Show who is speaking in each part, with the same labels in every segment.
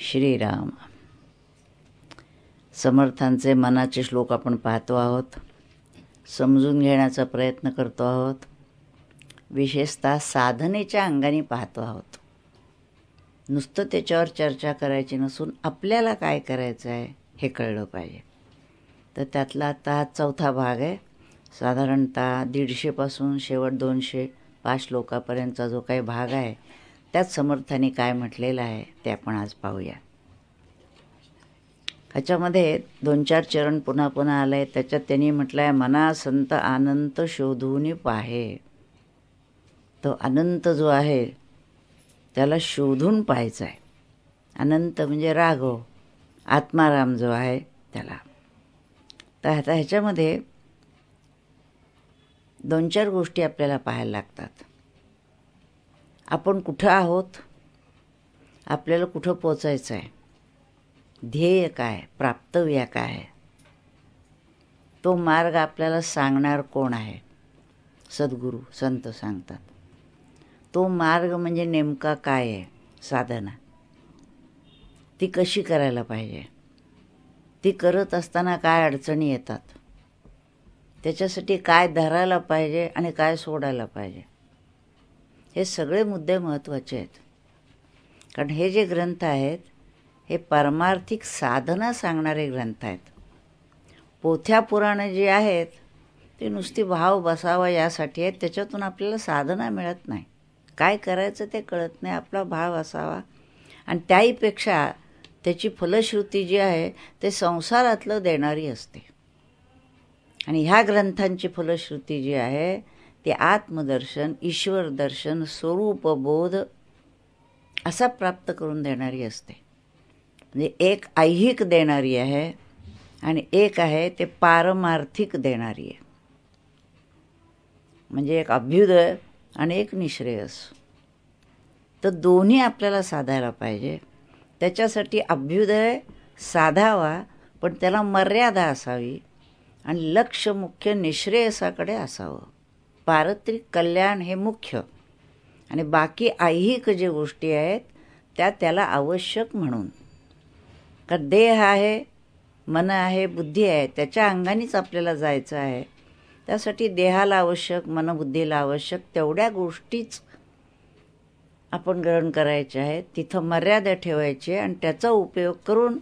Speaker 1: श्रीराम. समर्थांचे मनाचे श्लोक आपण पाहतो आहोत, समजून घेण्याचा प्रयत्न करतो आहोत. विशेषतः साधनेच्या अंगाने पाहतो आहोत. नुसतं त्याच्यावर चर्चा करायची नसून आपल्याला काय करायचं आहे हे कळलं पाहिजे. तर त्यातला आता हा चौथा भाग आहे. साधारणतः 150 पासून शेवट 205 श्लोकापर्यंतचा जो काही भाग आहे त्यात समर्थांनी काय म्हटलेलं आहे ते आपण आज पाहूया. ह्याच्यामध्ये 2-4 चरण पुन्हा पुन्हा आले. त्याच्यात त्यांनी म्हटलं आहे, मना संत अनंत शोधून पाहे. तो अनंत जो आहे त्याला शोधून पाहायचा आहे. अनंत म्हणजे राघव, आत्माराम जो आहे त्याला. तर आता ह्याच्यामध्ये 2-4 गोष्टी आपल्याला पाहायला लागतात. आपण कुठं आहोत, आपल्याला कुठं पोचायचं आहे, ध्येय काय, प्राप्तव्य काय आहे, तो मार्ग आपल्याला सांगणार कोण आहे, सद्गुरू संत सांगतात. तो मार्ग म्हणजे नेमका काय आहे, साधना ती कशी करायला पाहिजे, ती करत असताना काय अडचणी येतात, त्याच्यासाठी काय धरायला पाहिजे आणि काय सोडायला पाहिजे, हे सगळे मुद्दे महत्त्वाचे आहेत. कारण हे जे ग्रंथ आहेत हे पारमार्थिक साधना सांगणारे ग्रंथ आहेत. पोथ्या पुराणं जे आहेत ते नुसती भाव बसावा यासाठी आहेत. त्याच्यातून आपल्याला साधना मिळत नाही, काय करायचं ते कळत नाही. आपला भाव असावा आणि त्याहीपेक्षा त्याची फलश्रुती जी आहे ते संसारातलं देणारी असते. आणि ह्या ग्रंथांची फलश्रुती जी आहे ते आत्मदर्शन, ईश्वर दर्शन, स्वरूपबोध असा प्राप्त करून देणारी असते. म्हणजे एक ऐहिक देणारी आहे आणि एक आहे ते पारमार्थिक देणारी आहे. म्हणजे एक अभ्युदय आणि एक निःश्रेयस. तर दोन्ही आपल्याला साधायला पाहिजे. त्याच्यासाठी अभ्युदय साधावा, पण त्याला मर्यादा असावी आणि लक्ष मुख्य निःश्रेयसाकडे असावं. पारत्रिक कल्याण हे मुख्य आणि बाकी ऐहिक जे गोष्टी आहेत त्या त्याला आवश्यक म्हणून. कारण देह आहे, मन आहे, बुद्धी आहे, त्याच्या अंगानेच आपल्याला जायचं आहे. त्यासाठी देहाला आवश्यक, मनबुद्धीला आवश्यक तेवढ्या गोष्टीच आपण ग्रहण करायच्या आहेत. तिथं मर्यादा ठेवायची आणि त्याचा उपयोग करून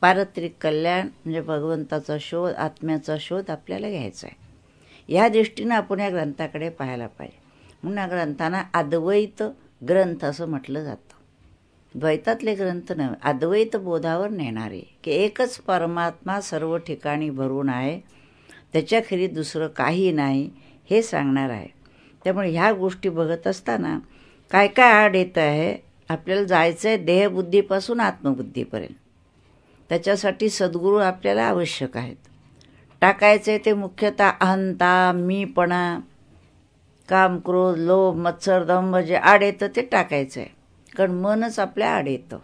Speaker 1: पारत्रिक कल्याण म्हणजे भगवंताचा शोध, आत्म्याचा शोध आपल्याला घ्यायचा आहे. या दृष्टीनं आपण या ग्रंथाकडे पाहायला पाहिजे. म्हणून या ग्रंथांना अद्वैत ग्रंथ असं म्हटलं जातं. द्वैतातले ग्रंथ नव्हे, अद्वैत बोधावर नेणारे, की एकच परमात्मा सर्व ठिकाणी भरून आहे, त्याच्याखेरीज दुसरं काही नाही हे सांगणार आहे. त्यामुळे ह्या गोष्टी बघत असताना काय काय आड येत आहे, आपल्याला जायचं आहे देहबुद्धीपासून आत्मबुद्धीपर्यंत. त्याच्यासाठी सद्गुरू आपल्याला आवश्यक आहेत. टाकायचे ते मुख्यतः अहंता, मीपणा, काम, क्रोध, लोभ, मत्सर, दंभ जे आड येतं ते टाकायचं आहे. कारण मनच आपल्या आड येतं.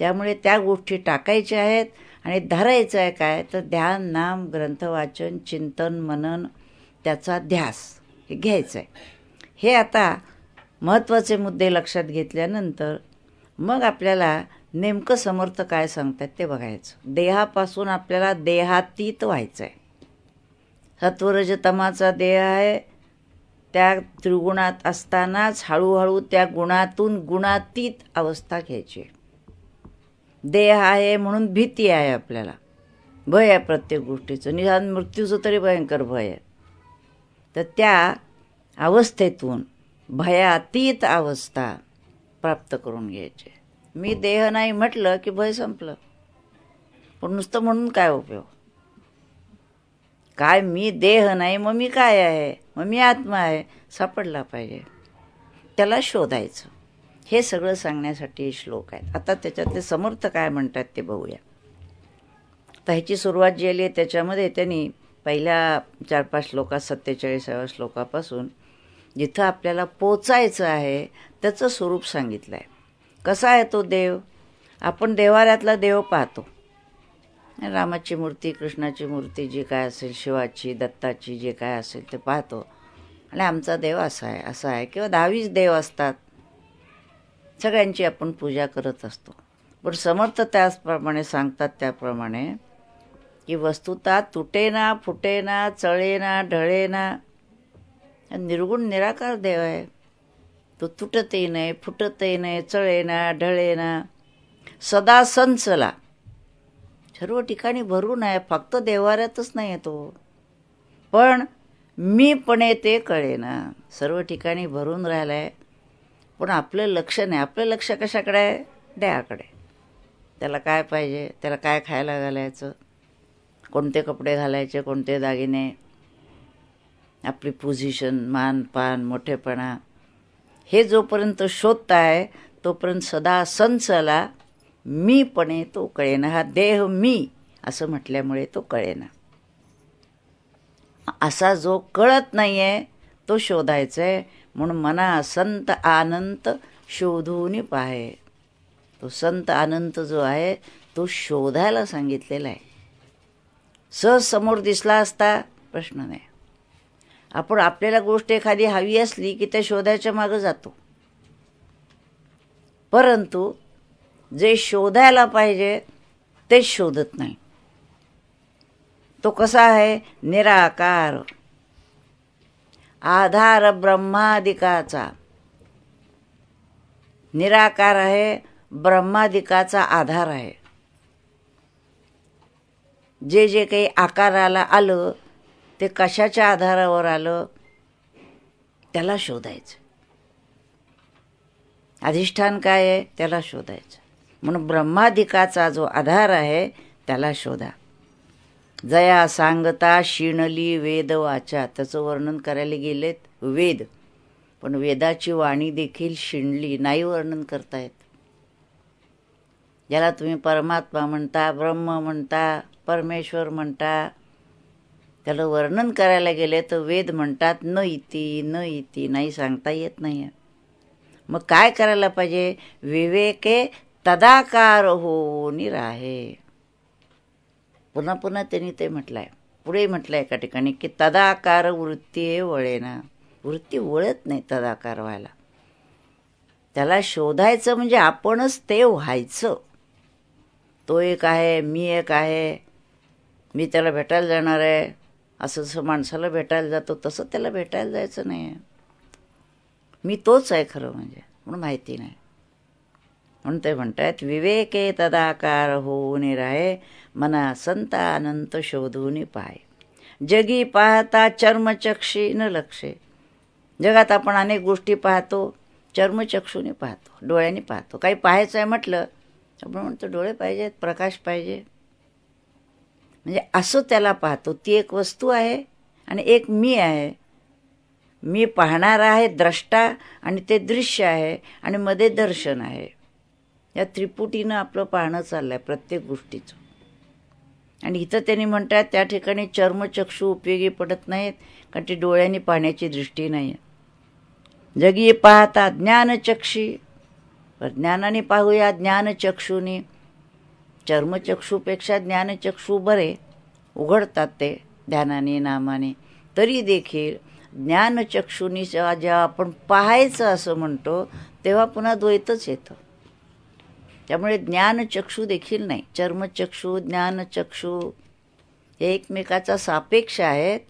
Speaker 1: त्यामुळे त्या गोष्टी टाकायच्या आहेत आणि धरायचं आहे काय तर ध्यान, नाम, ग्रंथवाचन, चिंतन, मनन, त्याचा ध्यास हे घ्यायचं आहे. हे आता महत्त्वाचे मुद्दे लक्षात घेतल्यानंतर मग आपल्याला नेमकं समर्थ काय सांगतात ते बघायचं. देहापासून आपल्याला देहातीत व्हायचं आहे. सत्वरजतमाचा देह आहे, त्या त्रिगुणात असतानाच हळूहळू त्या गुणातून गुणातीत अवस्था घ्यायची. देह आहे म्हणून भीती आहे, आपल्याला भय आहे प्रत्येक गोष्टीचं, निदान मृत्यूचं तरी भयंकर भय आहे. तर त्या अवस्थेतून भयातीत अवस्था प्राप्त करून घ्यायची. मी देह नाही म्हटलं की भय संपलं. पण नुसतं म्हणून काय उपयोग, काय मी देह नाही मग मी काय आहे, मग मी आत्मा आहे सापडला पाहिजे, त्याला शोधायचं. हे सगळं सांगण्यासाठी श्लोक आहेत. आता त्याच्यातले समर्थ काय म्हणतात ते बघूया. तर ह्याची सुरुवात जी आली आहे त्याच्यामध्ये त्यांनी पहिल्या 4-5 श्लोकात 47व्या श्लोकापासून जिथं आपल्याला पोचायचं आहे त्याचं स्वरूप सांगितलं आहे. कसा आहे तो देव. आपण देवाऱ्यातला देव पाहतो, रामाची मूर्ती, कृष्णाची मूर्ती जी काय असेल, शिवाची, दत्ताची जे काय असेल ते पाहतो आणि आमचा देव असा आहे असा आहे. किंवा 10-20 देव असतात, सगळ्यांची आपण पूजा करत असतो. पण समर्थ त्याचप्रमाणे सांगतात त्याप्रमाणे की वस्तुतः तुटेना फुटेना चळेना ढळेना निर्गुण निराकार देव आहे. तो तुटतही नाही, फुटतही नाही, चळेना ढळेना, सदा संचला, सर्व ठिकाणी भरून आहे. फक्त देवाऱ्यातच नाही तो, पण मीपणे ते कळेना. सर्व ठिकाणी भरून राहिलाय, पण आपलं लक्ष नाही. आपलं लक्ष कशाकडे आहे? देहाकडे. त्याला काय पाहिजे, त्याला काय खायला घालायचं, कोणते कपडे घालायचे, कोणते दागिने, आपली पोझिशन, मान पान, मोठेपणा, हे जोपर्यंत शोधताय तोपर्यंत सदा संचला, मीपणे तो कळेना. हा देह मी असं म्हटल्यामुळे तो कळेना. असा जो कळत नाहीये तो शोधायचा आहे. म्हणून मना संत अनंत शोधून पाहे. तो संत अनंत जो आहे तो शोधायला सांगितलेला आहे. सहज समोर दिसला असता प्रश्न नाही. आपण आपल्याला गोष्ट एखादी हवी असली की त्या शोधायच्या मागं जातो, परंतु जे शोधायला पाहिजे ते शोधत नाही. तो कसा आहे? निराकार, आधार ब्रह्मादिकाचा. निराकार आहे, ब्रह्मादिकाचा आधार आहे. जे जे काही आकाराला आलं ते कशाच्या आधारावर आलं त्याला शोधायचं. अधिष्ठान काय आहे त्याला शोधायचं. म्हणून ब्रह्मादिकाचा जो आधार आहे त्याला शोधा. जया सांगता शिणली वेद वाचा. त्याचं वर्णन करायला गेलेत वेद, पण वेदाची वाणी देखील शिणली, नाही वर्णन करतायत. ज्याला तुम्ही परमात्मा म्हणता, ब्रह्म म्हणता, परमेश्वर म्हणता, त्याला वर्णन करायला गेले तर वेद म्हणतात न इति न इति, नाही सांगता येत नाही. मग काय करायला पाहिजे? विवेके तदाकार होऊन राहे. पुन्हा पुन्हा त्यांनी ते म्हटलंय. पुढे म्हटलंय एका ठिकाणी की तदाकार वृत्ती हे वळेना. वृत्ती वळत नाही तदाकार व्हायला. त्याला शोधायचं म्हणजे आपणच ते व्हायचं. तो एक आहे, मी एक आहे, मी त्याला भेटायला जाणार आहे, असं जसं माणसाला भेटायला जातो तसं त्याला भेटायला जायचं नाही आहे. मी तोच आहे खरं म्हणजे, म्हणून माहिती नाही. म्हणून ते म्हणतात विवेके तदाकार होऊन राहे, मना संत अनंत शोधून पाय. जगी पाहता चर्मचक्षी न लक्षे. जगात आपण अनेक गोष्टी पाहतो, चर्मचक्षूने पाहतो, डोळ्यांनी पाहतो. काही पाहायचं आहे म्हटलं आपण म्हणतो डोळे पाहिजेत, प्रकाश पाहिजे, म्हणजे असं त्याला पाहतो. ती एक वस्तू आहे आणि एक मी आहे. मी पाहणारा आहे द्रष्टा, आणि ते दृश्य आहे, आणि मध्ये दर्शन आहे. या त्रिपुटीनं आपलं पाहणं चाललंय प्रत्येक गोष्टीचं. आणि इथं त्यांनी म्हणतात त्या ठिकाणी चर्मचक्षू उपयोगी पडत नाहीत, कारण ती डोळ्यांनी पाहण्याची दृष्टी नाही. जगी पाहता ज्ञानचक्षी, ज्ञानाने पाहूया, ज्ञानचक्षुनी. चर्मचक्षूपेक्षा ज्ञानचक्षू बरे उघडतात ते ध्यानाने नामाने. तरी देखील ज्ञानचक्षुनी जेव्हा आपण पाहायचं असं म्हणतो तेव्हा पुन्हा द्वैतच येतं. त्यामुळे ज्ञानचक्षू देखील नाही. चर्मचक्षू ज्ञानचक्षू हे एकमेकाचा सापेक्ष आहेत.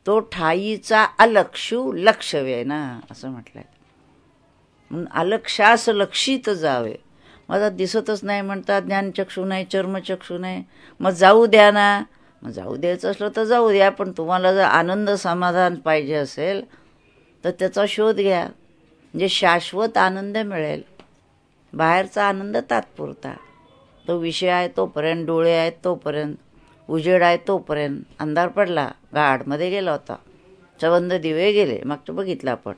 Speaker 1: तो ठाईचा अलक्षू लक्षवे ना असं म्हटलंय. म्हणून अलक्षास लक्षित जावे. मला दिसतच नाही म्हणतात, ज्ञानचक्षू नाही, चर्मचक्षू नाही. मग जाऊ द्या ना. मग जाऊ द्यायचं असलं तर जाऊ द्या, पण तुम्हाला जर आनंद समाधान पाहिजे असेल तर त्याचा शोध घ्या, म्हणजे शाश्वत आनंद मिळेल. बाहेरचा आनंद तात्पुरता. तो विषय आहे तोपर्यंत, डोळे आहेत तोपर्यंत, उजेड आहे तोपर्यंत. अंधार पडला, गाडमध्ये गेला होता, चवंद दिवे गेले, मागचं बघितलं आपण,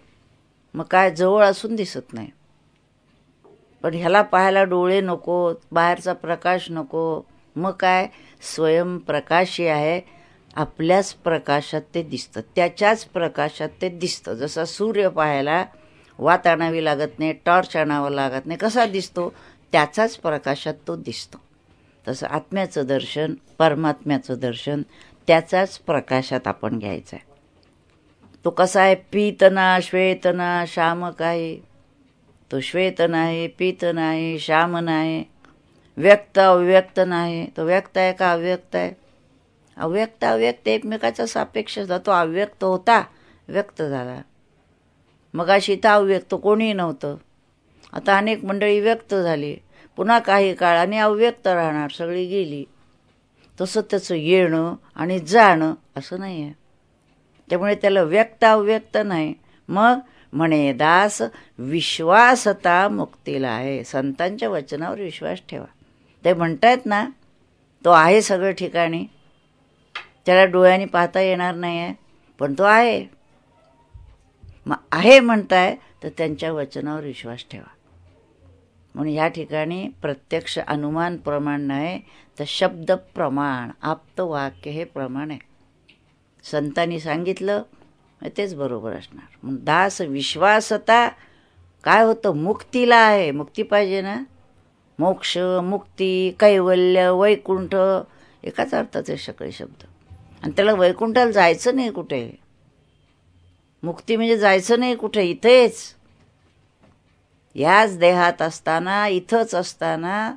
Speaker 1: मग काय जवळ असून दिसत नाही. पण ह्याला पाहायला डोळे नको, बाहेरचा प्रकाश नको. मग काय स्वयंप्रकाशी आहे, आपल्याच प्रकाशात ते दिसतं, त्याच्याच प्रकाशात ते दिसतं. जसा सूर्य पाहायला वात आणावी लागत नाही, टॉर्च आणावं लागत नाही, कसा दिसतो त्याचाच प्रकाशात तो दिसतो. तसं आत्म्याचं दर्शन, परमात्म्याचं दर्शन त्याचाच प्रकाशात आपण घ्यायचं आहे. तो कसा आहे? पीतना श्वेतना श्याम काही. तो श्वेत नाही, पीत नाही, श्याम नाही, व्यक्त अव्यक्त नाही, तो व्यक्त आहे का अव्यक्त आहे? अव्यक्त अव्यक्त एकमेकाचा सापेक्ष होता. तो अव्यक्त होता, व्यक्त झाला. मगाशी तर अव्यक्त कोणी नव्हतं, आता अनेक मंडळी व्यक्त झाली, पुन्हा काही काळाने अव्यक्त राहणार, सगळी गेली. तसं त्याचं येणं आणि जाणं असं नाही आहे. त्यामुळे त्याला व्यक्त अव्यक्त नाही. मग म्हणे दास विश्वासता मुक्तीला आहे. संतांच्या वचनावर विश्वास ठेवा. ते म्हणतायत ना, तो आहे सगळं ठिकाणी, त्याला डोळ्यांनी पाहता येणार नाही आहे, पण तो आहे. मग आहे म्हणताय तर त्यांच्या वचनावर विश्वास ठेवा. म्हणून या ठिकाणी प्रत्यक्ष अनुमान प्रमाण नाही, तर शब्द प्रमाण, आप्तवाक्य हे प्रमाण आहे. संतांनी सांगितलं तेच बरोबर असणार. म्हणून दास विश्वासता काय होतं? मुक्तीला आहे. मुक्ती पाहिजे ना, मोक्ष, मुक्ती, कैवल्य, वैकुंठ एकाच अर्थाचे सगळे शब्द. आणि त्याला वैकुंठाला जायचं नाही कुठे. मुक्ती म्हणजे जायचं नाही कुठे, इथेच, याच देहात असताना, इथंच असताना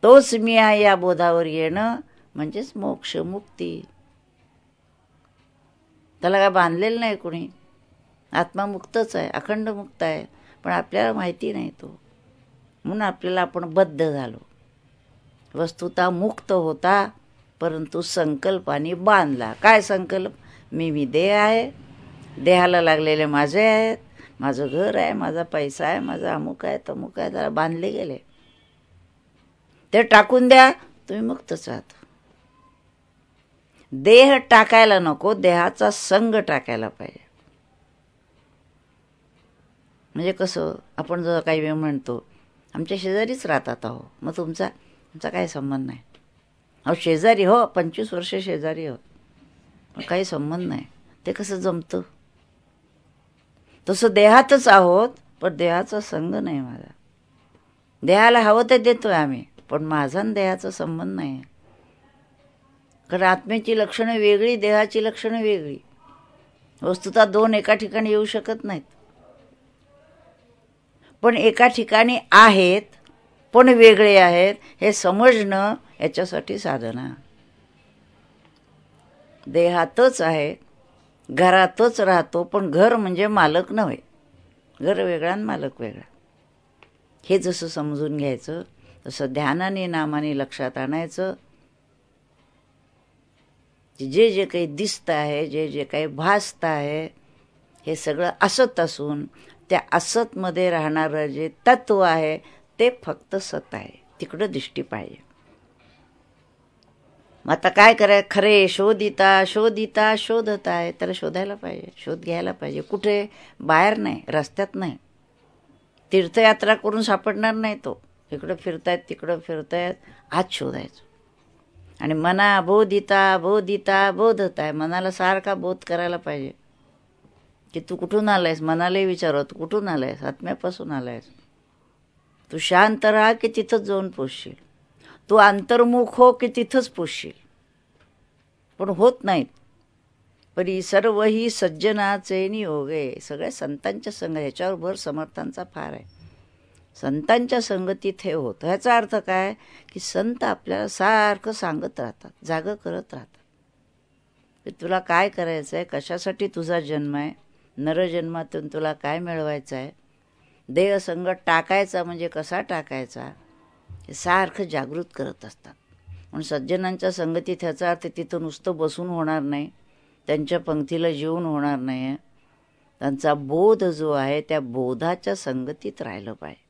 Speaker 1: तोच मी आहे या बोधावर येणं म्हणजेच मोक्ष, मुक्ती. त्याला काय बांधलेलं नाही कुणी. आत्मा मुक्तच आहे, अखंड मुक्त आहे, पण आपल्याला माहिती नाही तो. म्हणून आपल्याला आपण बद्ध झालो. वस्तुता मुक्त होता, परंतु संकल्पाने बांधला. काय संकल्प? मी देह आहे, देहाला लागलेले माझे आहेत, माझं घर आहे, माझा पैसा आहे, माझा अमुक आहे, तमुक आहे, त्याला बांधले गेले. ते टाकून द्या, तुम्ही मुक्तच आहात. देह टाकायला नको, देहाचा संग टाकायला पाहिजे. म्हणजे कसं, आपण जर काही वेळ म्हणतो आमच्या शेजारीच राहतात आहो, मग तुमचा काही संबंध नाही. अहो शेजारी हो, 25 वर्ष शेजारी हो, पण काही संबंध नाही. ते कसं जमतं? तसं देहातच आहोत, पण देहाचा संग नाही माझा. देहाला हवं ते देतोय आम्ही, पण माझा आणि देहाचा संबंध नाही. कारण आत्म्याची लक्षणं वेगळी, देहाची लक्षणं वेगळी. वस्तुतः दोन एका ठिकाणी येऊ शकत नाहीत, पण एका ठिकाणी आहेत पण वेगळे आहेत हे समजणं याच्यासाठी साधना. देहातच आहे, घरातच राहतो, पण घर म्हणजे मालक नव्हे. घर वेगळा आणि मालक वेगळा. हे जसं समजून घ्यायचं, तसं ध्यानाने नामाने लक्षात आणायचं. जे जे काही दिसतं आहे, जे जे काही भासतं आहे, हे सगळं असत असून त्या असतमध्ये राहणारं जे तत्व आहे ते फक्त सत आहे. तिकडं दृष्टी पाहिजे. मग आता काय करायचं? खरे शोधिता शोधिता शोधत आहे, त्याला शोधायला पाहिजे, शोध घ्यायला पाहिजे. कुठे? बाहेर नाही, रस्त्यात नाही. तीर्थयात्रा करून सापडणार नाही तो. इकडं फिरतायत, तिकडं फिरतायत, आज शोधायचं. आणि मना बोधिता बोधिता बोधत आहे. मनाला सारखा बोध करायला पाहिजे की तू कुठून आलायस. मनालाही विचारत, तू कुठून आलायस? आत्म्यापासून आलायस. तू शांत राहा की तिथंच जाऊन पोचशील. तू अंतर्मुख हो की तिथंच पोचशील. पण होत नाहीत. परी सर्व ही सज्जनाचे नियोगे. सगळ्या संतांच्या संग, ह्याच्यावर भर समर्थांचा फार आहे. संतांच्या संगतीत हे होतं. ह्याचा अर्थ काय? की संत आपल्याला सारखं सांगत राहतात, जागं करत राहतात की तुला काय करायचं आहे, कशासाठी तुझा जन्म आहे, नरजन्मातून तुला काय मिळवायचं आहे, देहसंग टाकायचा म्हणजे कसा टाकायचा, हे सारखं जागृत करत असतात. म्हणून सज्जनांच्या संगतीत ह्याचा अर्थ तिथं नुसतं बसून होणार नाही, त्यांच्या पंक्तीला जेवून होणार नाही आहे. त्यांचा बोध जो आहे त्या बोधाच्या संगतीत राहिलं पाहिजे.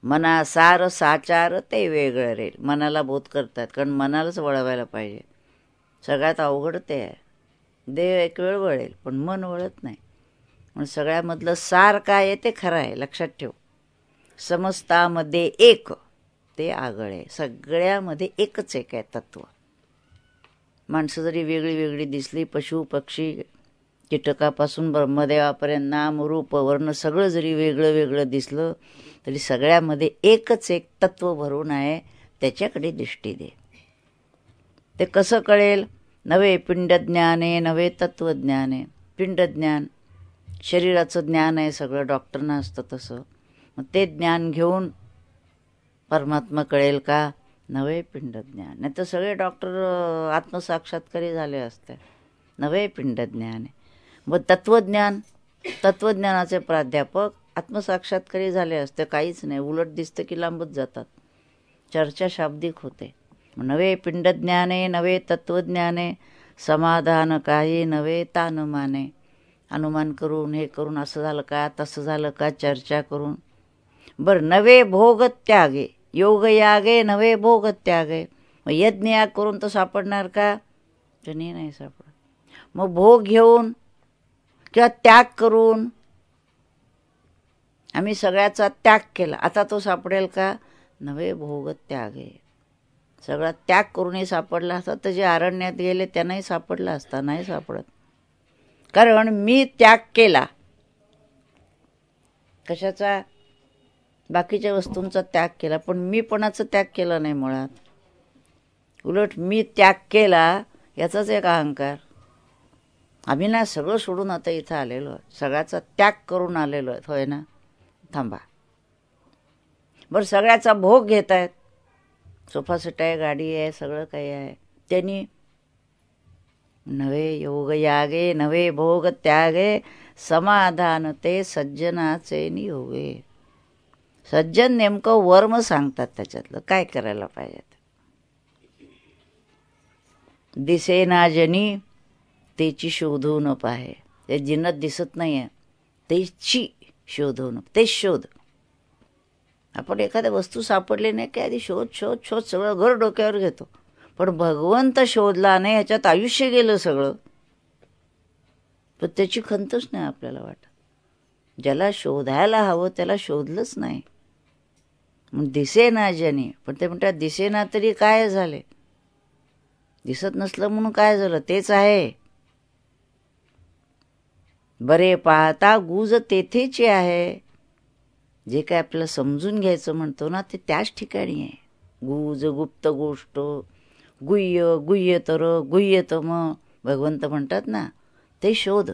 Speaker 1: मना सार साचार ते वेगळं रेल. मनाला बोध करतात, कारण मनालाच वळवायला पाहिजे. सगळ्यात अवघड ते आहे. देह एक वेळ वळेल पण मन वळत नाही. म्हणून सगळ्यामधलं सार काय आहे ते खरं आहे, लक्षात ठेव. समस्तामध्ये एक ते आगळे. सगळ्यामध्ये एकच एक आहे तत्व. माणसं जरी वेगळी वेगळी दिसली, पशु पक्षी कीटकापासून ब्रह्मदेवापर्यंत नाम रूप वर्ण सगळं जरी वेगळं वेगळं दिसलं तरी सगळ्यामध्ये एकच एक तत्व भरून आहे. त्याच्याकडे दृष्टी दे. ते कसं कळेल? नवे पिंडज्ञाने नवे तत्वज्ञाने. पिंडज्ञान शरीराचं ज्ञान आहे, सगळं डॉक्टरना असतं तसं. मग ते ज्ञान घेऊन परमात्मा कळेल का? नवे पिंडज्ञान. नाही तर सगळे डॉक्टर आत्मसाक्षात्कारी झाले असते. नवे पिंडज्ञान आहे. मग तत्वज्ञानाचे प्राध्यापक आत्मसाक्षात्कारी झाले असते. काहीच नाही, उलट दिसतं की लांबच जातात. चर्चा शाब्दिक होते. नवे पिंडज्ञाने नवे तत्वज्ञाने समाधान काही नवे तान माने. अनुमान करून हे करून असं झालं का तसं झालं का चर्चा करून. बरं, नवे भोग त्यागे योग यागे नवे भोग त्यागे. मग यज्ञ याग करून तर सापडणार का? जनी नाही सापडत. मग भोग घेऊन किंवा त्याग करून आम्ही सगळ्याचा त्याग केला, आता तो सापडेल का? नवे भोग त्यागे. सगळा त्याग करूनही सापडला असता तर जे अरण्यात गेले त्यांनाही सापडला असता. नाही सापडत, कारण मी त्याग केला. कशाचा? बाकीच्या वस्तूंचा त्याग केला, पण मीपणाचा त्याग केला नाही मुळात. उलट मी त्याग केला याचाच एक अहंकार. आम्ही ना सगळं सोडून आता इथं आलेलो आहे, सगळ्याचा त्याग करून आलेलो आहे. होय ना? थांबा. बरं, सगळ्याचा भोग घेत आहेत. सोफासेट आहे, गाडी आहे, सगळं काही आहे. त्यांनी नवे योग यागे नवे भोग त्यागे समाधान ते सज्जनाचे नियोगे. सज्जन नेमकं वर्म सांगतात त्याच्यातलं काय करायला पाहिजे. दिसेना जनी तेची शोधून पाहे. ते जिन्नत दिसत नाही आहे तेची शोधून, तेच शोध. आपण एखाद्या वस्तू सापडली नाही की आधी शोध शोध शोध सगळं घर डोक्यावर घेतो. पण भगवंत शोधला नाही, ह्याच्यात आयुष्य गेलं सगळं. पण त्याची खंतच नाही आपल्याला वाटत. ज्याला शोधायला हवं त्याला शोधलंच नाही. मग दिसेना जनी, पण ते म्हणतात दिसेना तरी काय झाले? दिसत नसलं म्हणून काय झालं? तेच आहे. बरे पाहता गुज तेथेची आहे. जे काय आपल्याला समजून घ्यायचं म्हणतो ना ते त्याच ठिकाणी आहे. गुज गुप्त गोष्ट, गुह्य गुह्यतर गुह्यतम. भगवंत म्हणतात ना, ते शोध.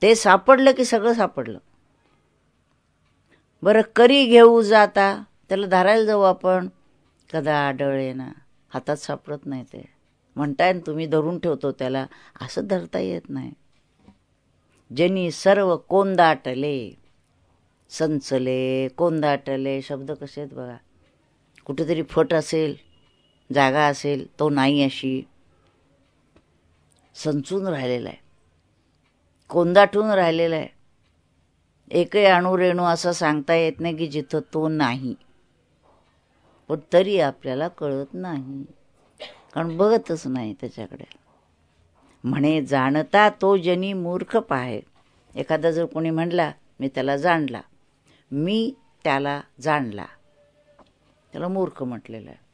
Speaker 1: ते सापडलं की सगळं सापडलं. बरं, करी घेऊ जाता, त्याला धरायला जाऊ आपण, कदा आढळे ना. हातात सापडत नाही. ते म्हणताय तुम्ही धरून ठेवतो त्याला, असं धरता येत नाही. जनी सर्व कोंदाटले, संचले कोंदाटले. शब्द कसे आहेत बघा. कुठेतरी फट असेल, जागा असेल, तो नाही अशी संचून राहिलेला आहे, कोंदाटून राहिलेला आहे. एकही अणुरेणू असं सांगता येत नाही की जिथं तो नाही. पण तरी आपल्याला कळत नाही, कारण बघतच नाही त्याच्याकडे. म्हणे जाणता तो जनी मूर्ख पाहे. एखादा जर कोणी म्हणला मी त्याला जाणला, मी त्याला जाणला, त्याला मूर्ख म्हटलेलं आहे.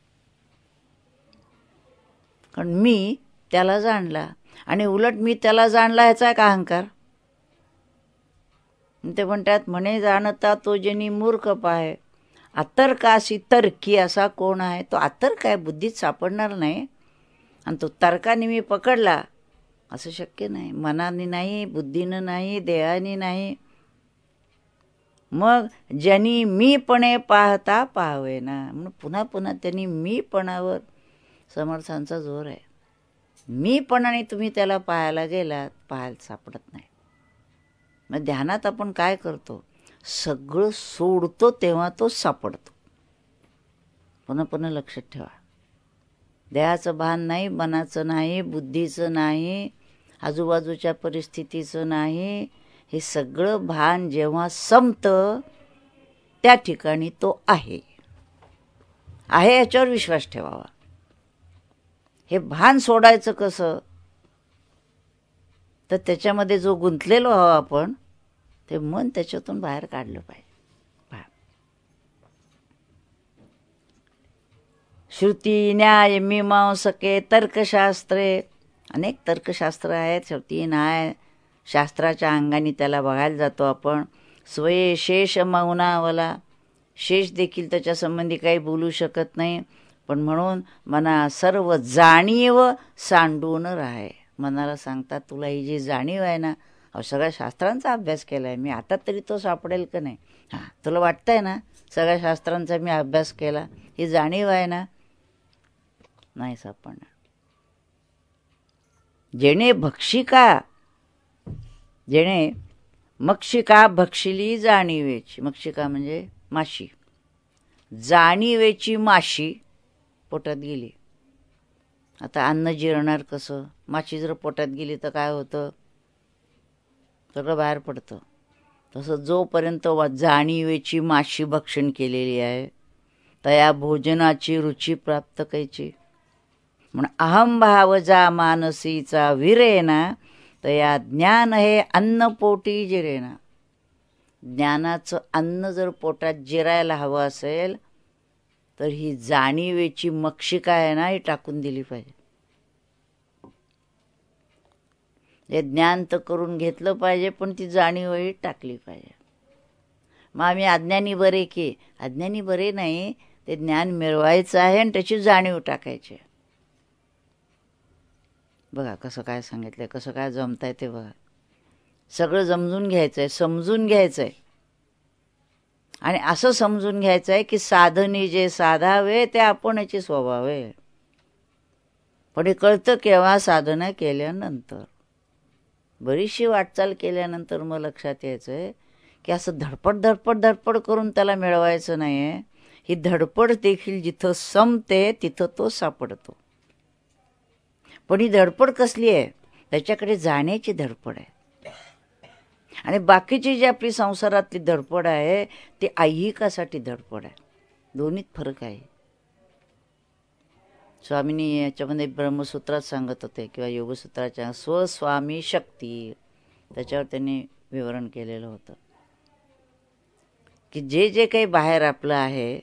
Speaker 1: कारण मी त्याला जाणला, आणि उलट मी त्याला जाणला ह्याचा एक अहंकार. ते म्हणतात म्हणे जाणता तो जनी मूर्ख पाहे. अतर्काशी तर्की असा कोण आहे? तो अतर्क आहे, बुद्धीत सापडणार नाही. आणि तो तर्काने मी पकडला असं शक्य नाही. मनाने नाही, बुद्धीनं नाही, देहाने नाही. मग ज्यांनी मीपणे पाहता पाहावे ना, म्हणून पुन्हा पुन्हा त्यांनी मीपणावर समर्थांचा जोर आहे. मीपणाने तुम्ही त्याला पाहायला गेलात, पाहायला सापडत नाही. मग ध्यानात आपण काय करतो? सगळं सोडतो तेव्हा तो सापडतो. पुन्हा पुन्हा लक्षात ठेवा. देहाचं भान नाही, मनाचं नाही, बुद्धीचं नाही, आजूबाजूच्या परिस्थितीचं नाही. हे सगळं भान जेव्हा संपतं त्या ठिकाणी तो आहे याच्यावर विश्वास ठेवावा. हे भान सोडायचं कसं? तर त्याच्यामध्ये जो गुंतलेलो आहो आपण, ते मन त्याच्यातून बाहेर काढलं पाहिजे. श्रुती न्याय मीमांसके तर्कशास्त्रे. अनेक तर्कशास्त्र आहेत. श्रुती न्याय शास्त्राच्या अंगाने त्याला बघायला जातो आपण. स्वये शेष मौनावला. शेष देखील त्याच्या संबंधी काही बोलू शकत नाही. पण म्हणून मना सर्व जाणीव सांडून राहे. मनाला सांगतात तुला ही जी जाणीव आहे ना, सगळ्या शास्त्रांचा अभ्यास केला आहे मी, आता तरी तो सापडेल का नाही? हां, तुला वाटतंय ना सगळ्या शास्त्रांचा मी अभ्यास केला, ही जाणीव आहे ना, नाही सापडणार. जेणे भक्षिका, जेणे मक्षिका भक्षिली जाणीवेची, मक्षिका म्हणजे माशी, जाणीवेची माशी पोटात गेली. आता अन्न जिरणार कसं? माशी जर पोटात गेली तर काय होतं? सगळं बाहेर पडतं. तसं जोपर्यंत जाणीवेची माशी भक्षण केलेली आहे, तया भोजनाची रुची प्राप्त कैची. म्हणून अहंभाव जा मानसीचा विरेना, तया ज्ञान हे अन्न पोटी जिरेना. ज्ञानाचं अन्न जर पोटात जिरायला हवं असेल तर ही जाणीवेची मक्षिका आहे ना, ही टाकून दिली पाहिजे. हे ज्ञान तर करून घेतलं पाहिजे, पण ती जाणीवही टाकली पाहिजे. मग आम्ही अज्ञानी बरे की, अज्ञानी बरे नाही, ते ज्ञान मिळवायचं आहे आणि त्याची जाणीव टाकायची. बघा कसं काय सांगितलंय, कसं काय जमताय ते बघा. सगळं समजून घ्यायचंय, समजून घ्यायचंय. आणि असं समजून घ्यायचंय की साधने जे साधावे ते आपणचे स्वभाव आहे. पण हे कळतं केव्हा? साधना केल्यानंतर. बरीचशी वाटचाल केल्यानंतर मग लक्षात यायचंय की असं धडपड धडपड धडपड करून त्याला मिळवायचं नाहीये. ही धडपड देखील जिथं संपते तिथं तो सापडतो. पण ही धडपड कसली आहे? त्याच्याकडे जाण्याची धडपड आहे. आणि बाकीची जी आपली संसारातली धडपड आहे ती ऐहिकासाठी धडपड आहे. दोन्हीत फरक आहे. स्वामींनी याच्यामध्ये ब्रह्मसूत्रात सांगत होते किंवा योगसूत्राच्या स्वस्वामी शक्ती, त्याच्यावर त्यांनी विवरण केलेलं होतं की जे जे काही बाहेर आपलं आहे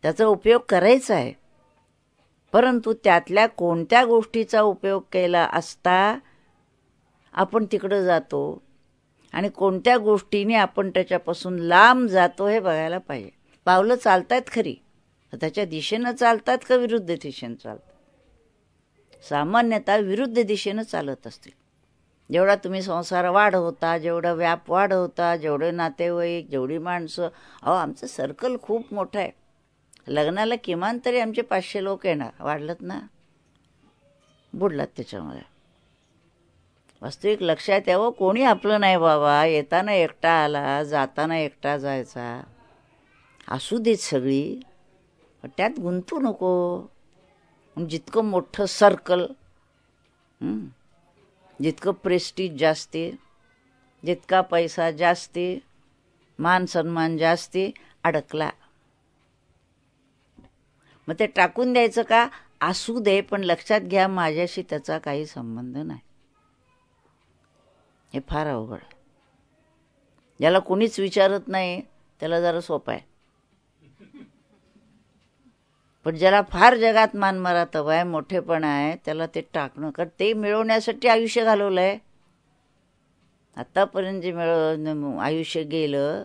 Speaker 1: त्याचा उपयोग करायचा आहे, परंतु त्यातल्या कोणत्या गोष्टीचा उपयोग केला असता आपण तिकडं जातो आणि कोणत्या गोष्टीने आपण त्याच्यापासून लांब जातो हे बघायला पाहिजे. पावलं चालतायत खरी, त्याच्या दिशेनं चालतात का विरुद्ध दिशेनं चालतात? सामान्यतः विरुद्ध दिशेनं चालत असतील. जेवढा तुम्ही संसार वाढवता, जेवढा व्याप वाढवता, जेवढे नातेवाईक, जेवढी माणसं, अहो आमचं सर्कल खूप मोठं आहे. लग्नाला किमान तरी आमचे 500 लोक येणार. वाढलत ना, बुडलात त्याच्यामध्ये. वास्तविक लक्षात यावं, कोणी आपलं नाही बाबा. येताना एकटा आला, जाताना एकटा जायचा. असू देत सगळी, पण त्यात गुंतू नको. जितकं मोठं सर्कल, जितकं प्रेस्टीज जास्ती, जितका पैसा जास्ती, मान सन्मान जास्ती, अडकला. मग ते टाकून द्यायचं का? असू दे, पण लक्षात घ्या माझ्याशी त्याचा काही संबंध नाही. हे फार अवघड. ज्याला कोणीच विचारत नाही त्याला जरा सोपं आहे. पण ज्याला फार जगात मानमरातब आहे, मोठेपणा आहे, त्याला ते टाकणं, कारण ते मिळवण्यासाठी आयुष्य घालवलं आहे. आत्तापर्यंत जे आयुष्य गेलं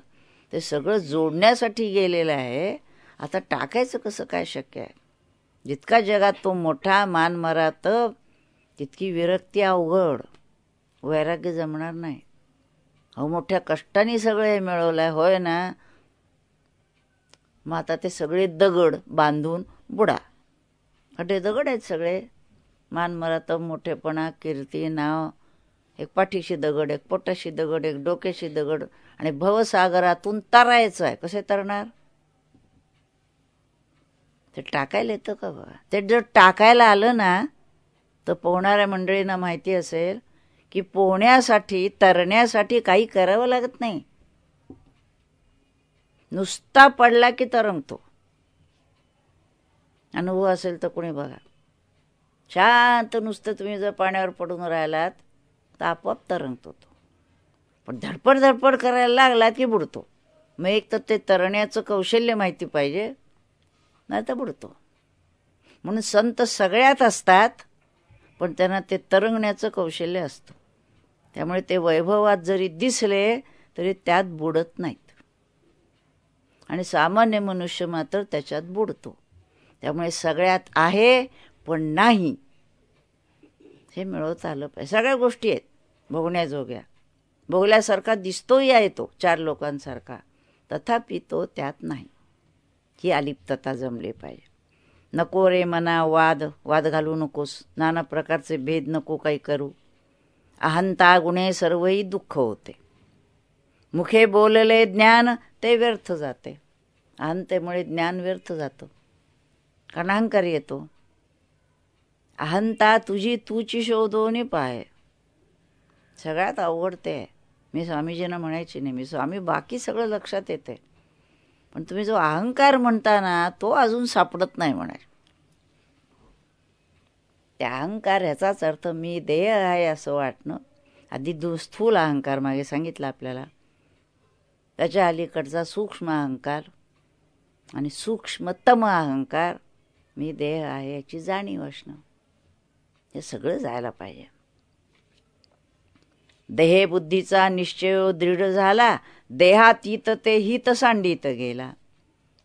Speaker 1: ते सगळं जोडण्यासाठी गेलेलं आहे. आता टाकायचं कसं काय शक्य आहे? जितका जगात तो मोठा मानमरातब तितकी विरक्ती अवघड, वैराग्य जमणार नाही. अहो मोठ्या कष्टाने सगळं हे मिळवलं आहे, होय ना. मग आता ते सगळे दगड बांधून बुडा. अटे दगड आहेत सगळे. मानमरातब, मोठेपणा, कीर्ती, नाव, एक पाठीशी दगड, एक पोटाशी दगड, एक डोक्याशी दगड, आणि भवसागरातून तरायचं आहे. कसे तरणार? ते टाकायला येतं का बघा. ते जर टाकायला आलं ना तर पोहणाऱ्या मंडळींना माहिती असेल की पोहण्यासाठी, तरण्यासाठी काही करावं लागत नाही. नुसता पडला की तरंगतो. अनुभव असेल तर कोणी बघा. शांत नुसतं तुम्ही जर पाण्यावर पडून राहिलात तर आपोआप तरंगतो तो. पण धडपड धडपड करायला लागलात की बुडतो. मग एक तर ते तरण्याचं कौशल्य माहिती पाहिजे, नाही तर बुडतो. म्हणून संत सगळ्यात असतात, पण त्यांना ते तरंगण्याचं कौशल्य असतं. त्यामुळे ते वैभवात जरी दिसले तरी त्यात बुडत नाहीत. आणि सामान्य मनुष्य मात्र त्याच्यात बुडतो. त्यामुळे सगळ्यात आहे पण नाही हे मिळवता आलं पाहिजे. सगळ्या गोष्टी आहेत भोगण्याजोग्या. भोगल्यासारखा दिसतोही आहे तो 4 लोकांसारखा, तथापि तो त्यात नाही. ही अलिप्तता जमली पाहिजे. नको रे मना वाद घालू नकोस, नाना प्रकारचे भेद नको काही करू. अहंता गुणे सर्वही दुःख होते. मुखे बोलले ज्ञान ते व्यर्थ जाते. अहंतेमुळे ज्ञान व्यर्थ जातं, कारण अहंकार येतो. अहंता तुझी तूची शोधोनी पाय. सगळ्यात अवघड ते आहे. मी स्वामीजींना म्हणायची नाही, मी स्वामी बाकी सगळं लक्षात येते, पण तुम्ही जो अहंकार म्हणता ना तो अजून सापडत नाही म्हणाय. त्या अहंकार ह्याचाच अर्थ मी देह आहे असं वाटणं. आधी स्थूल अहंकार मागे सांगितलं आपल्याला, त्याच्या अलीकडचा सूक्ष्म अहंकार आणि सूक्ष्मतम अहंकार, मी देह आहे याची जाणीव असणं, हे सगळं जायला पाहिजे. देहे बुद्धीचा निश्चय दृढ झाला, देहातीत ते हित सांडित गेला.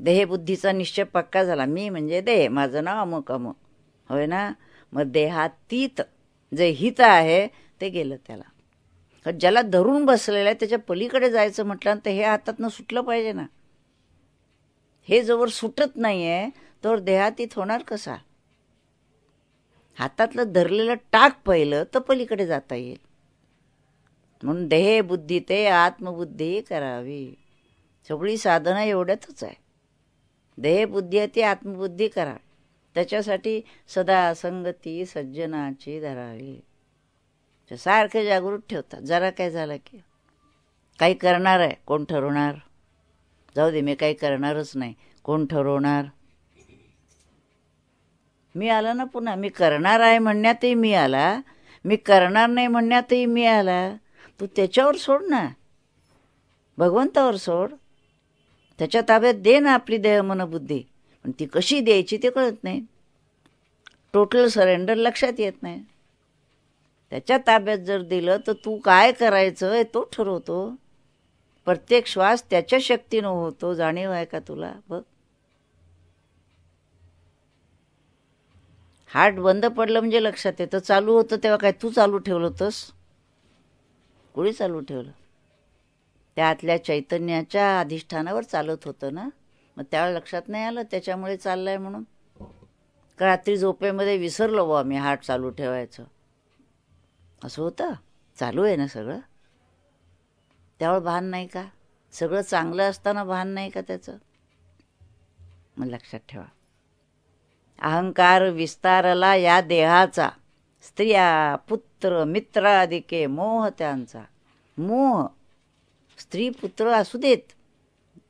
Speaker 1: देहे बुद्धीचा निश्चय पक्का झाला, मी म्हणजे देह, माझं नाव अमुक अमुक, होय ना. मग देहातीत जे हित आहे ते गेलं त्याला. ज्याला धरून बसलेलं आहे त्याच्या पलीकडे जायचं म्हटलं तर हे हातातनं सुटलं पाहिजे ना. हे जोवर सुटत नाही आहे तोवर देहातीत होणार कसा. हातातलं धरलेलं टाक पहिलं तर पलीकडे जाता येईल. म्हणून देहे बुद्धी ते आत्मबुद्धी करावी. सगळी साधना एवढ्यातच आहे. देह बुद्धी आहे ती आत्मबुद्धी करा. त्याच्यासाठी सदा संगती सज्जनाची धरावी. सारखे जागृत ठेवतात. जरा काय झालं की काही करणार आहे, कोण ठरवणार. जाऊ दे, मी काही करणारच नाही, कोण ठरवणार. मी आला ना पुन्हा. मी करणार आहे म्हणण्यातही मी आला, मी करणार नाही म्हणण्यातही मी आला. तू त्याच्यावर सोड ना, भगवंतावर सोड. त्याच्या ताब्यात दे ना आपली देह मन बुद्धी. पण ती कशी द्यायची ते कळत नाही. टोटल सरेंडर लक्षात येत नाही. त्याच्या ताब्यात जर दिलं तर तू काय करायचं हे तो ठरवतो. प्रत्येक श्वास त्याच्या शक्तीनं होतो. जाणीव आहे का तुला? बघ, हार्ट बंद पडलं म्हणजे लक्षात येतं. चालू होतं तेव्हा काय तू चालू ठेवलं होतंस? कोणी चालू ठेवलं? त्यातल्या चैतन्याच्या अधिष्ठानावर चालत होतं ना. मग त्यावेळेला लक्षात नाही आलं त्याच्यामुळे चाललंय म्हणून. का रात्री झोपेमध्ये विसरलो बा मी हार्ट चालू ठेवायचं, असं होतं. चालू आहे ना सगळं, त्यावेळेला भान नाही का? सगळं चांगलं असताना भान नाही का त्याचं? मग लक्षात ठेवा, अहंकार विस्तारला या देहाचा, स्त्रिया पुत्र मित्रादिके मोह त्यांचा. मोह, स्त्री पुत्र असू देत,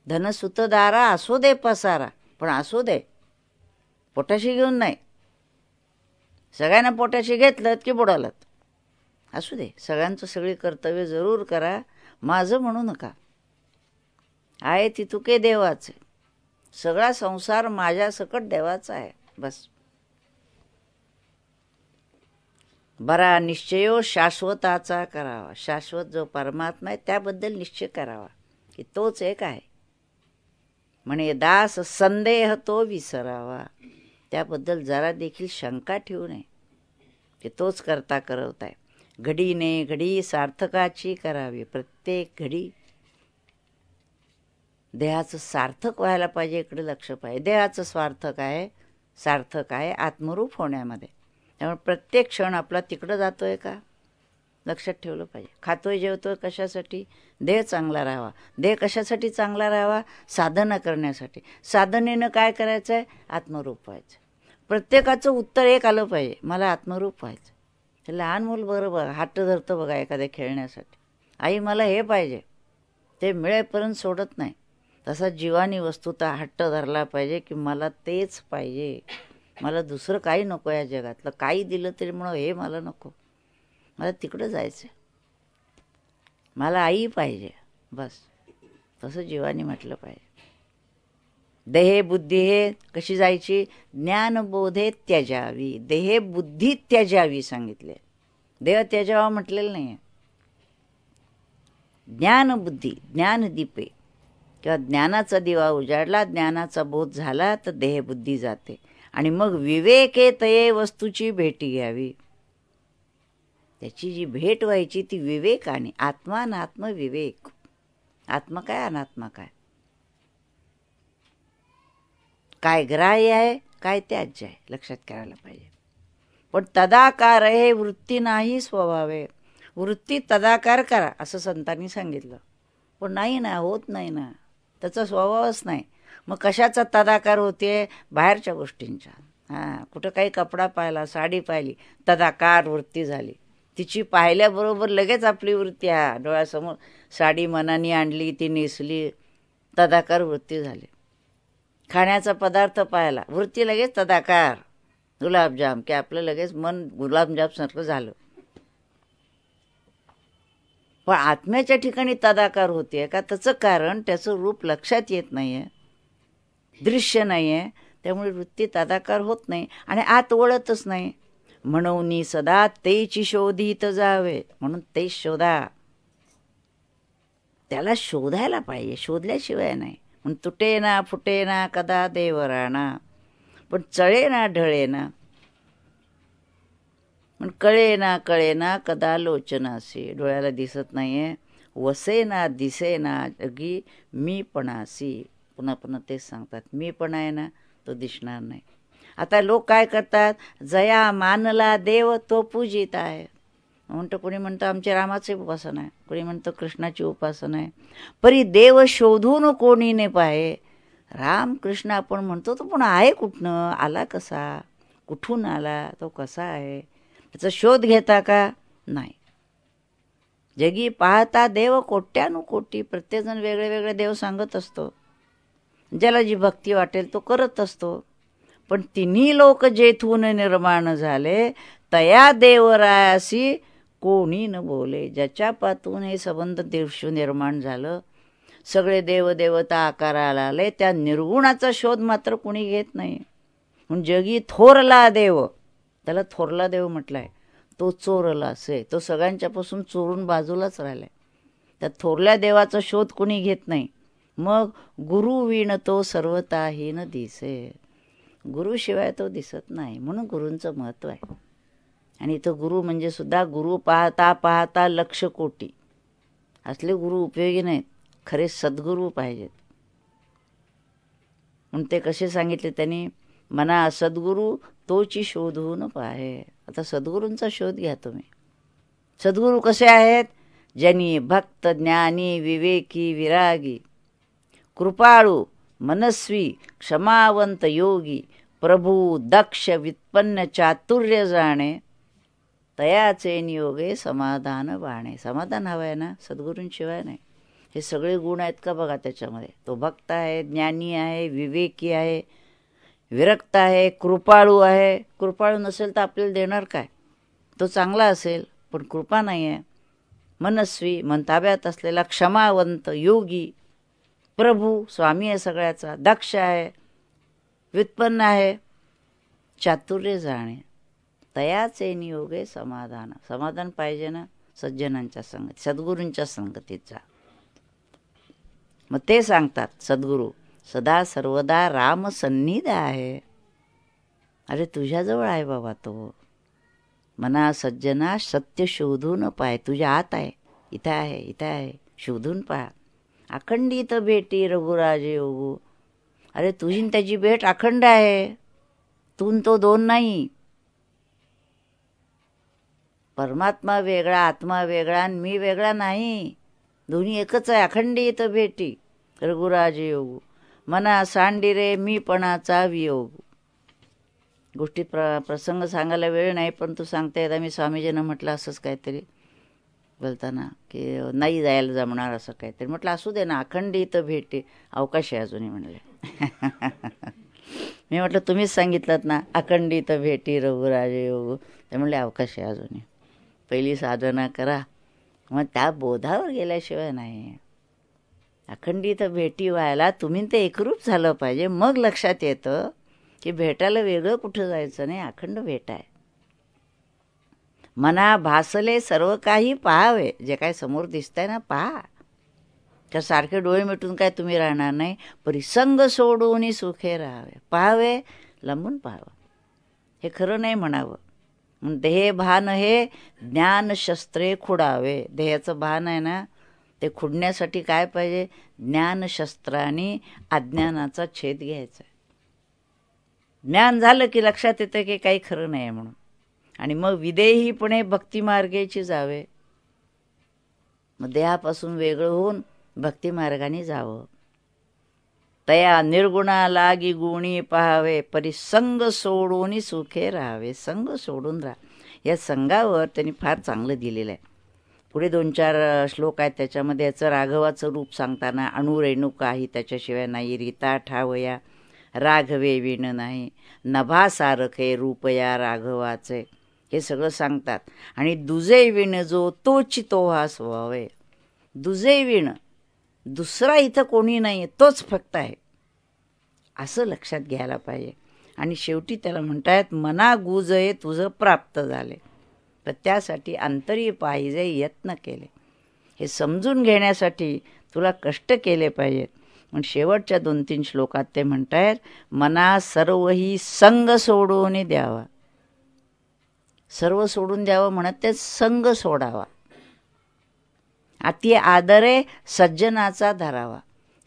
Speaker 1: धनसुतदारा असू दे पसारा, पण असू दे पोटाशी घेऊन नाही. सगळ्यांना पोटाशी घेतलं की बुडालात. असू दे, सगळ्यांचं सगळी कर्तव्य जरूर करा, माझं म्हणू नका. आहे ती तुके देवाचे, सगळा संसार माझ्या सकट देवाचा आहे. बस. बरा निश्चयो शाश्वताचा करावा. शाश्वत जो परमात्मा आहे त्याबद्दल निश्चय करावा की तोच एक आहे. म्हणे दास संदेह तो विसरावा. त्याबद्दल जरा देखील शंका ठेवू नये की तोच करता करवत आहे. घडीने घडी सार्थकाची करावी. प्रत्येक घडी देहाचं सार्थक व्हायला पाहिजे, इकडे लक्ष पाहिजे. देहाचं स्वार्थक आहे, सार्थक आहे आत्मरूप होण्यामध्ये. त्यामुळे प्रत्येक क्षण आपला तिकडं जातोय का लक्षात ठेवलं पाहिजे. खातोय जेवतोय कशासाठी? देह चांगला राहावा. देह कशासाठी चांगला राहावा? साधना करण्यासाठी. साधनेनं काय करायचं आहे? आत्मरूप व्हायचं. प्रत्येकाचं उत्तर एक आलं पाहिजे, मला आत्मरूप व्हायचं. ते लहान मूल बरं बघा हट्ट धरतं बघा एखाद्या खेळण्यासाठी, आई मला हे पाहिजे, ते मिळेपर्यंत सोडत नाही. तसा जीवानी वस्तुता हट्ट धरला पाहिजे की मला तेच पाहिजे, मला दुसरं काही नको या जगातलं. काही दिलं तरी म्हणून हे मला नको, मला तिकडं जायचं, मला आई पाहिजे. बस तसं जीवानी म्हटलं पाहिजे. देहे बुद्धी हे कशी जायची? ज्ञानबोधे त्याजावी. देहे बुद्धी त्याजावी सांगितले, देह त्याजावा म्हटलेलं नाही आहे. ज्ञानबुद्धी, ज्ञानदीपे किंवा ज्ञानाचा दिवा उजाडला, ज्ञानाचा बोध झाला तर देहबुद्धी जाते. आणि मग विवेके तये वस्तूची भेटी घ्यावी. त्याची जी भेट व्हायची ती विवेकाने. आत्मा अनात्म विवेक. आत्मा काय अनात्मा काय? काय ग्राह्य आहे, काय त्याज्य आहे, लक्षात करायला पाहिजे. पण तदाकार हे वृत्ती नाही स्वभावे. वृत्ती तदाकार करा असं संतांनी सांगितलं, पण नाही ना, होत नाही ना, त्याचा स्वभावच नाही. मग कशाचा तदाकार होते? बाहेरच्या गोष्टींचा. कुठं काही कपडा पाहिला, साडी पाहिली, तदाकार वृत्ती झाली. तिची पाहिल्याबरोबर लगेच आपली वृत्ती डोळ्यासमोर साडी मनाने आणली, ती नेसली, तदाकार वृत्ती झाली. खाण्याचा पदार्थ पाहिला, वृत्ती लगेच तदाकार, गुलाबजाम, की आपलं लगेच मन गुलाबजामसारखं झालं. पण आत्म्याच्या ठिकाणी तदाकार होते का? त्याचं कारण त्याचं रूप लक्षात येत नाही आहे, दृश्य नाही आहे, त्यामुळे वृत्ती तदाकार होत नाही आणि आत वळतच नाही. म्हणून सदा तेची शोधित जावे, म्हणून तेच शोधा. त्याला शोधायला पाहिजे, शोधल्याशिवाय नाही. म्हणून तुटे ना फुटे ना कदा देवराणा, पण चळे ना ढळे ना, पण कळे ना कदा लोचनासी, डोळ्याला दिसत नाहीये. वसे ना दिसे ना जगी मी पणासी, पुन्हा पुन्हा तेच सांगतात, मी पण आहे ना, तो दिसणार नाही. आता लोक काय करतात? जया मानला देव तो पूजित आहे म्हणतो. कोणी म्हणतं आमच्या रामाचे उपासना आहे, कोणी म्हणतं कृष्णाची उपासना आहे. परी देव शोधून कोणी ने पाहे. राम कृष्ण आपण म्हणतो, तो पण आहे कुठनं, आला कसा, कुठून आला, तो कसा आहे, त्याचा शोध घेता का? नाही. जगी पाहता देव कोट्यानुकोटी, प्रत्येकजण वेगळे वेगळे देव सांगत असतो. ज्याला जी भक्ती वाटेल तो करत असतो. पण तिन्ही लोक जेथून निर्माण झाले, तया देवरायासी कोणी न बोले. ज्याच्यापासून हे संबंध देवशू निर्माण झालं, सगळे देवदेवता आकाराला आले, त्या निर्गुणाचा शोध मात्र कोणी घेत नाही. म्हणून जगी थोरला देव, त्याला थोरला देव म्हटलाय, तो चोरला असे, तो सगळ्यांच्यापासून चोरून बाजूलाच राहिलाय. त्या थोरल्या देवाचा शोध कोणी घेत नाही. मग गुरु विण तो सर्वताहीन दिसे, गुरुशिवाय तो दिसत नाही. म्हणून गुरूंचं महत्त्व आहे. आणि तो गुरु म्हणजे सुद्धा गुरु पाहता पाहता लक्ष कोटी असले गुरु उपयोगी नाहीत, खरे सद्गुरू पाहिजेत. म्हणून ते कसे सांगितले त्यांनी? मना सद्गुरू तोची शोधून पाहे. आता सद्गुरूंचा शोध घ्या तुम्ही. सद्गुरू कसे आहेत? जनी भक्त ज्ञानी विवेकी विरागी, कृपाळू मनस्वी क्षमावंत योगी, प्रभू दक्ष व्युत्पन्न चातुर्य जाणे, तयाचे नियोगे समाधान बाणे. समाधान हवं आहे ना, सद्गुरूंशिवाय नाही. हे सगळे गुण आहेत का बघा त्याच्यामध्ये. तो भक्त आहे, ज्ञानी आहे, विवेकी आहे, विरक्त आहे, कृपाळू आहे. कृपाळू नसेल तर आपल्याला देणार काय? तो चांगला असेल पण कृपा नाही आहे. मनस्वी, मन ताब्यात असलेला, क्षमावंत, योगी, प्रभू, स्वामी आहे सगळ्याचा, दक्ष आहे, व्युत्पन्न आहे, चातुर्य जाणे, तयाचे नियोगे समाधान. समाधान पाहिजे ना सज्जनांच्या संगती, सद्गुरूंच्या संगतीचा. मग ते सांगतात सद्गुरू सदा सर्वदा राम सन्निध आहे. अरे तुझ्याजवळ आहे बाबा तो. मना सज्जना सत्य शोधून पाय, तुझ्या आत आहे, इथं आहे, इथं आहे, शोधून पहा. अखंडित भेटी रघुराजे योगू. अरे तुझी त्याची भेट अखंड आहे, तून तो दोन नाही. परमात्मा वेगळा, आत्मा वेगळा आणि मी वेगळा नाही, दोन्ही एकच आहे. अखंडित भेटी रघुराजे योगू, मना सांडिरे मी पणाचा वियोग. गोष्टीत प्रसंग सांगायला वेळ नाही, पण तू सांगता येता. मी स्वामीजींना म्हटलं असंच काहीतरी बोलताना की नाही जायला जमणार असं काहीतरी. म्हटलं असू दे ना, अखंडित भेटी, अवकाश आहे अजूनही म्हणले. मी म्हटलं तुम्हीच सांगितलं ना अखंडित भेटी रघुराजे योगू, ते म्हणले अवकाश आहे अजूनही. पहिली साधना करा, मग त्या बोधावर गेल्याशिवाय नाही. अखंडित भेटी व्हायला तुम्ही ते एकरूप झालं पाहिजे. मग लक्षात येतं की भेटायला वेगळं कुठं जायचं नाही, अखंड भेट आहे. मना भासले सर्व काही पाहावे. जे काय समोर दिसतंय ना पहा. तर सारखे डोळे मिटून काय तुम्ही राहणार नाही. परिसंग सोडून सुखे राहावे. पाहावे, लांबून पाहावं. हे खरं नाही म्हणावं. देह भान हे ज्ञानशस्त्रे खुडावे. देहाचं भान आहे ना, ते खुडण्यासाठी काय पाहिजे? ज्ञानशस्त्राने अज्ञानाचा छेद घ्यायचा आहे. ज्ञान झालं की लक्षात येतं की काही खरं नाही म्हणून, आणि मग विदेहीपणे भक्तिमार्गाची जावे. मग देहापासून वेगळं होऊन भक्तिमार्गाने जावं. तया निर्गुणा लागी गुणी पाहावे, परिसंग सोडून सुखे राहावे. संग सोडून राहा. या संघावर त्यांनी फार चांगलं दिलेलं आहे. पुढे 2-4 श्लोक आहेत, त्याच्यामध्ये याचं राघवाचं रूप सांगताना अणुरेणुकाही त्याच्याशिवाय नाही, रीता ठावया राघवे विण नाही, नभा सारखे रूपया राघवाचे, हे सगळं सांगतात. आणि दुजे विण जो तोची तो हा स्वभाव. दुजे विण, दुसरा इथं कोणी नाही, तोच फक्त आहे, असं लक्षात घ्यायला पाहिजे. आणि शेवटी त्याला म्हणतायत मना गुजये तुझं प्राप्त झाले. तर त्यासाठी अंतरी पाहिजे यत्न केले. हे समजून घेण्यासाठी तुला कष्ट केले पाहिजेत. पण शेवटच्या 2-3 श्लोकात ते म्हणतायत मना सर्वही संग सोडून द्यावा. सर्व सोडून द्यावं म्हणत ते संग सोडावा. अति आदरे सज्जनाचा धरावा.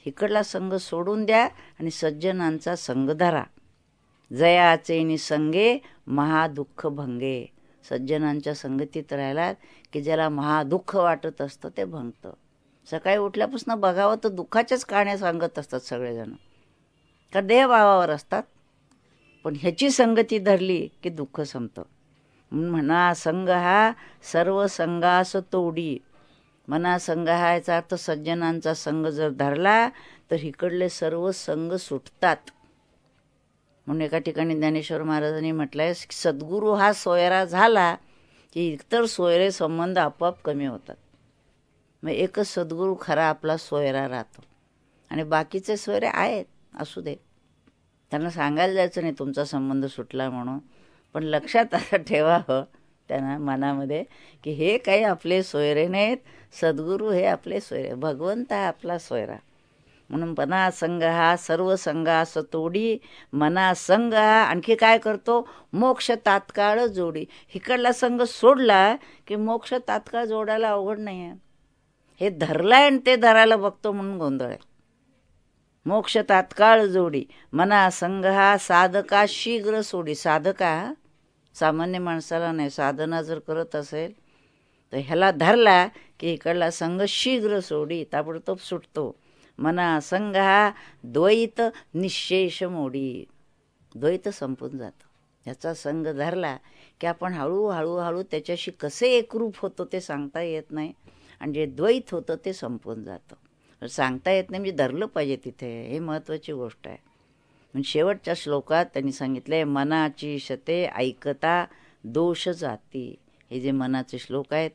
Speaker 1: इकडला संग सोडून द्या आणि सज्जनांचा संग धरा. जयाचे निसंगे महादुःख भंगे. सज्जनांच्या संगतीत राहिलात की ज्याला महादुःख वाटत असतं ते भंगतं. सकाळी उठल्यापासून बघावं तर दुःखाच्याच कहाण्या सांगत असतात सगळेजण, कारण देहभावावर असतात. पण ह्याची संगती धरली की दुःख संपतं. म्हणून म्हणा संग हा सर्व संगास तोडी. मना संघ हा याचा अर्थ सज्जनांचा संघ जर धरला तर इकडले सर्व संघ सुटतात. म्हणून एका ठिकाणी ज्ञानेश्वर महाराजांनी म्हटलंय सद्गुरू हा सोयरा झाला की इतर सोयरे संबंध आपोआप कमी होतात. मग एकच सद्गुरू खरा आपला सोयरा राहतो आणि बाकीचे सोयरे आहेत, असू दे, त्यांना सांगायला जायचं नाही तुमचा संबंध सुटला म्हणून. पण लक्षात असं ठेवावं त्यांना मनामध्ये की हे काही आपले सोयरे नाहीत, सद्गुरू हे आपले सोयरे, भगवंत हा आपला सोयरा. म्हणून मना संघ हा सर्व संघास तोडी. मना संघ हा आणखी काय करतो, मोक्ष तात्काळ जोडी. इकडला संघ सोडला की मोक्ष तात्काळ जोडायला अवघड नाही आहे. हे धरलाय आणि ते धरायला बघतो म्हणून गोंधळ आहे. मोक्ष तात्काळ जोडी. मना संघ हा साधका शीघ्र सोडी. साधका सामान्य माणसाला नाही, साधना जर करत असेल तर ह्याला धरला की इकडला संघ शीघ्र सोडी, ताबडतोब सुटतो. मना संघ हा द्वैत निशेष मोडी. द्वैत संपून जातं. याचा संघ धरला की आपण हळूहळू त्याच्याशी कसे एकरूप होतो ते सांगता येत नाही, आणि जे द्वैत होतं ते संपून जातं. सांगता येत नाही म्हणजे धरलं पाहिजे तिथे, हे महत्त्वाची गोष्ट आहे. म्हणजे शेवटच्या श्लोकात त्यांनी सांगितलंय मनाची शते ऐकता दोष जाती. हे जे मनाचे श्लोक आहेत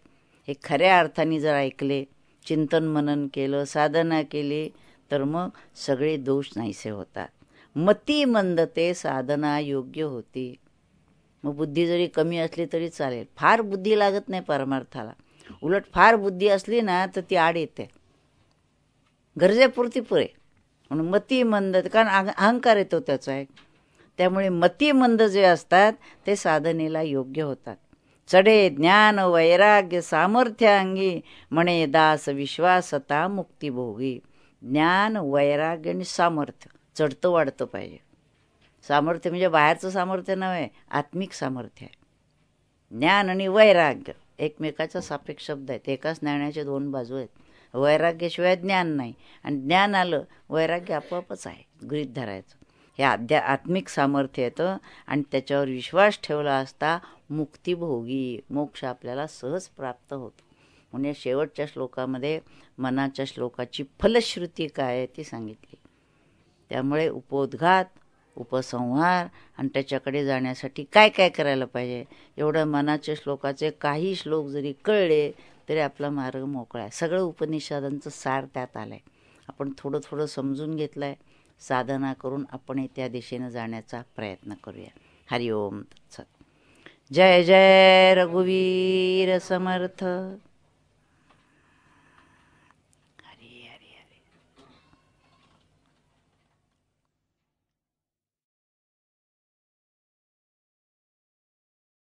Speaker 1: हे खऱ्या अर्थाने जर ऐकले, चिंतन मनन केलं, साधना केली तर मग सगळे दोष नाहीसे होतात. मती मंदते साधना योग्य होती. मग बुद्धी जरी कमी असली तरी चालेल, फार बुद्धी लागत नाही परमार्थाला. उलट फार बुद्धी असली ना तर ती आड येते, गरजेपुरती पुरे. म्हणून मती मंद, कारण अहंकार येतो त्याचा एक. त्यामुळे मती मंद जे असतात ते साधनेला योग्य होतात. चढे ज्ञान वैराग्य सामर्थ्य अंगी, म्हणे दास विश्वासता मुक्तिभोगी. ज्ञान वैराग्य आणि सामर्थ्य चढतं वाढतं पाहिजे. सामर्थ्य म्हणजे बाहेरचं सामर्थ्य नव्हे, आत्मिक सामर्थ्य आहे. ज्ञान आणि वैराग्य एकमेकाचा सापेक्ष शब्द आहेत, एकाच नाण्याच्या 2 बाजू आहेत. वैराग्याशिवाय ज्ञान नाही, आणि ज्ञान आलं वैराग्य आपोआपच आहे, गृहीत धरायचं. हे आत्मिक सामर्थ्य येतं आणि त्याच्यावर विश्वास ठेवला असता मुक्तिभोगी, मोक्ष आपल्याला सहज प्राप्त होतो. म्हणून या शेवटच्या श्लोकामध्ये मनाच्या श्लोकाची फलश्रुती काय आहे ती सांगितली. त्यामुळे उपोद्घात, उपसंहार आणि त्याच्याकडे जाण्यासाठी काय काय करायला पाहिजे, एवढं मनाच्या श्लोकाचे काही श्लोक जरी कळले तरी आपला मार्ग मोकळा आहे. सगळं उपनिषदांचं सार त्यात आलं आहे. आपण थोडं थोडं समजून घेतलं आहे. साधना करून आपण त्या दिशेनं जाण्याचा प्रयत्न करूया. हरिओम तत्सत. जय जय रघुवीर समर्थ.